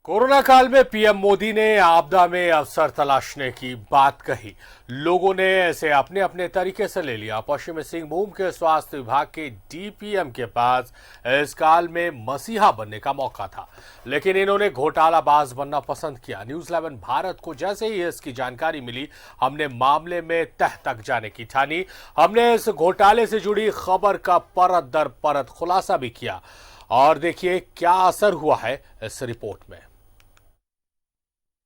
Corona काल में PM Modi ने आपदा में अवसर तलाशने की बात कही। लोगों ने ऐसे अपने अपने तरीके से ले लिया। पश्चिमी सिंहभूम के स्वास्थ्य विभाग के डीपीएम के पास इस काल में मसीहा बनने का मौका था, लेकिन इन्होंने घोटालाबाज बनना पसंद किया। न्यूज़ 11 भारत को जैसे ही इसकी जानकारी मिली, हमने मामले में तह तक जाने की ठानी। हमने इस घोटाले से जुड़ी खबर का परत दर परत खुलासा भी किया और देखिए क्या असर हुआ है इस रिपोर्ट में।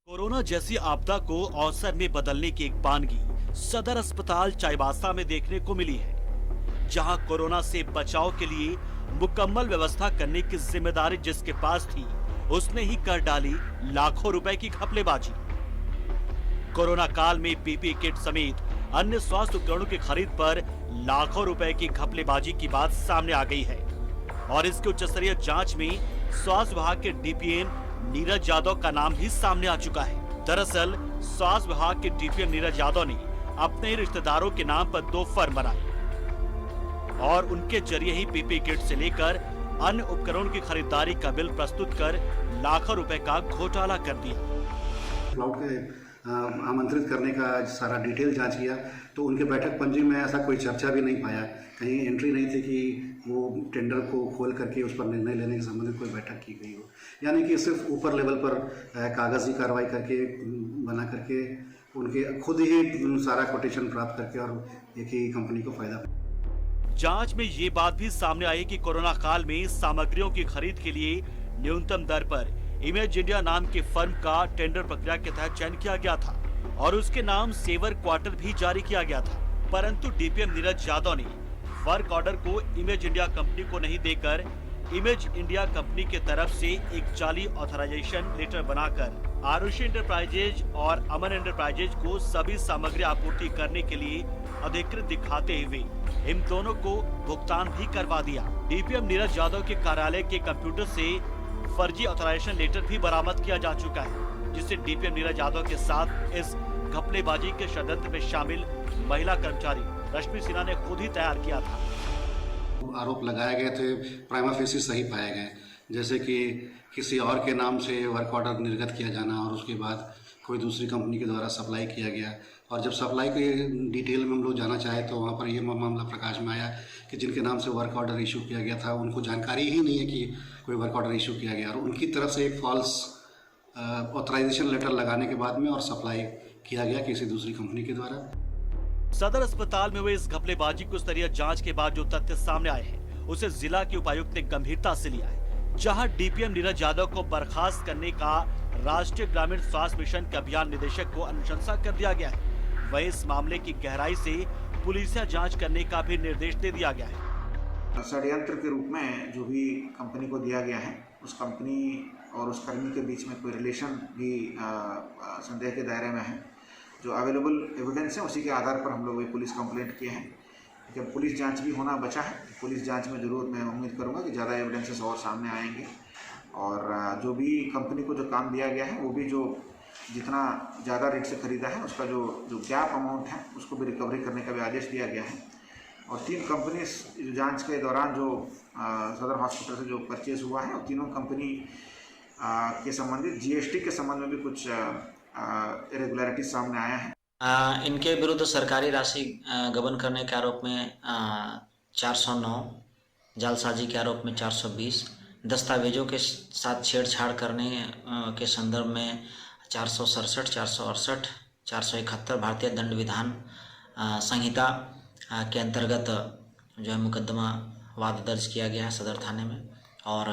कोरोना जैसी आपदा को अवसर में बदलने की एक बानगी सदर अस्पताल चाईबासा में देखने को मिली है, जहां कोरोना से बचाव के लिए मुकम्मल व्यवस्था करने की जिम्मेदारी जिसके पास थी, उसने ही कर डाली लाखों रुपए की घपलेबाजी। कोरोना काल में पीपीई किट समेत अन्य स्वास्थ्य उपकरणों की खरीद पर लाखों रुपए की घपलेबाजी की बात सामने आ गई है और इसके उच्च स्तरीय जांच में स्वास्थ्य विभाग के डीपीएम नीरज यादव का नाम भी सामने आ चुका है। दरअसल स्वास्थ्य विभाग के डीपीएम नीरज यादव ने अपने ही रिश्तेदारों के नाम पर 2 फर्म बनाए और उनके जरिए ही पीपीई किट से लेकर अन्य उपकरणों की खरीदारी का बिल प्रस्तुत कर लाखों रुपए का घोटाला कर दिया। क्लाउड के आमंत्रित करने का सारा डिटेल जांच किया तो उनके बैठक पंजी में ऐसा कोई चर्चा भी नहीं पाया, कहीं एंट्री नहीं थी कि वो टेंडर को खोल करके उस पर निर्णय लेने के संबंधित कोई बैठक की गई हो। यानी कि सिर्फ ऊपर लेवल पर कागजी कार्रवाई करके बना करके उनके खुद ही सारा कोटेशन प्राप्त करके और एक ही कंपनी को फायदा। जांच में ये बात भी सामने आई कि कोरोना काल में सामग्रियों की खरीद के लिए न्यूनतम दर पर इमेज इंडिया नाम के फर्म का टेंडर प्रक्रिया के तहत चयन किया गया था और उसके नाम सेवर क्वार्टर भी जारी किया गया था, परंतु डीपीएम नीरज यादव ने वर्क ऑर्डर को इमेज इंडिया कंपनी को नहीं देकर इमेज इंडिया कंपनी के तरफ से एक जाली ऑथराइजेशन लेटर बनाकर आरुषि एंटरप्राइजेज और अमन एंटरप्राइजेज को सभी सामग्री आपूर्ति करने के लिए अधिकृत दिखाते हुए इन दोनों को भुगतान भी करवा दिया। डीपीएम नीरज यादव के कार्यालय के कंप्यूटर से फर्जी ऑथराइजेशन लेटर भी बरामद किया जा चुका है, जिसे डीपीएम नीरज यादव के साथ इस घपलेबाजी के षड्यंत्र में शामिल महिला कर्मचारी रश्मि सिन्हा ने खुद ही तैयार किया था। आरोप लगाए गए थे प्राइमा फेसी सही पाए गए, जैसे कि किसी और के नाम से वर्क ऑर्डर निर्गत किया जाना और उसके बाद कोई दूसरी कंपनी के द्वारा सप्लाई किया गया और जब सप्लाई की डिटेल में हम लोग जाना चाहे तो वहाँ पर ये मामला प्रकाश में आया कि जिनके नाम से वर्क ऑर्डर इशू किया गया था उनको जानकारी ही नहीं है कि कोई वर्क ऑर्डर इशू किया गया और उनकी तरफ से एक फॉल्स ऑथराइजेशन लेटर लगाने के बाद में और सप्लाई किया गया किसी दूसरी कंपनी के द्वारा। सदर अस्पताल में हुए इस घपलेबाजी को स्तरीय जांच के बाद जो तथ्य सामने आए हैं उसे जिला के उपायुक्त ने गंभीरता से लिया है, जहां डीपीएम नीरज यादव को बर्खास्त करने का राष्ट्रीय ग्रामीण स्वास्थ्य मिशन के अभियान निदेशक को अनुशंसा कर दिया गया है। वहीं इस मामले की गहराई से पुलिसिया जांच करने का भी निर्देश दे दिया गया है। षड्यंत्र के रूप में जो भी कंपनी को दिया गया है उस कंपनी और उस कर्मी के बीच में कोई रिलेशन भी संदेह के दायरे में है। जो अवेलेबल एविडेंस है उसी के आधार पर हम लोग ये पुलिस कंप्लेंट किए हैं। जब पुलिस जांच भी होना बचा है, पुलिस जांच में ज़रूर मैं उम्मीद करूंगा कि ज़्यादा एविडेंसेस और सामने आएंगे और जो भी कंपनी को जो काम दिया गया है वो भी जो जितना ज़्यादा रेट से खरीदा है उसका जो गैप अमाउंट है उसको भी रिकवरी करने का भी आदेश दिया गया है। और 3 कंपनी जांच के दौरान जो सदर हॉस्पिटल से जो परचेज हुआ है और तीनों कंपनी के संबंधित जीएसटी के संबंध में भी कुछ इरेगुलरिटी सामने आया है। इनके विरुद्ध सरकारी राशि गबन करने के आरोप में 409, जालसाजी के आरोप में 420, दस्तावेजों के साथ छेड़छाड़ करने के संदर्भ में 467, 468, 471 भारतीय दंड विधान संहिता के अंतर्गत जो है मुकदमा वाद दर्ज किया गया है सदर थाने में और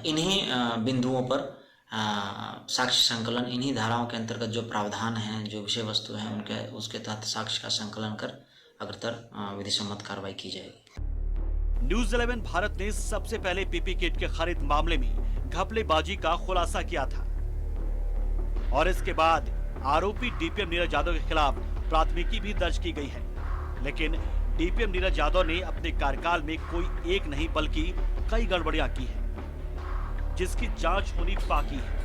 इन्हीं बिंदुओं पर साक्ष्य संकलन, इन्हीं धाराओं के अंतर्गत जो प्रावधान हैं, जो विषय वस्तु हैं उनके उसके तहत साक्ष्य का संकलन कर अग्रतर विधि सम्मत कार्रवाई की जाएगी। न्यूज़ 11 भारत ने सबसे पहले पीपी किट के खरीद मामले में घपलेबाजी का खुलासा किया था और इसके बाद आरोपी डीपीएम नीरज यादव के खिलाफ प्राथमिकी भी दर्ज की गई है, लेकिन डीपीएम नीरज यादव ने अपने कार्यकाल में कोई एक नहीं बल्कि कई गड़बड़ियां की है जिसकी जांच होनी बाकी है।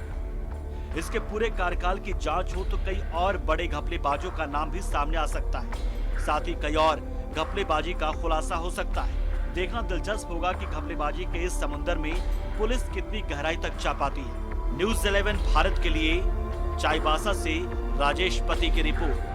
इसके पूरे कार्यकाल की जांच हो तो कई और बड़े घपलेबाजों का नाम भी सामने आ सकता है, साथ ही कई और घपलेबाजी का खुलासा हो सकता है। देखना दिलचस्प होगा कि घपलेबाजी के इस समुद्र में पुलिस कितनी गहराई तक जा पाती है। न्यूज़ 11 भारत के लिए चाईबासा से राजेश पति की रिपोर्ट।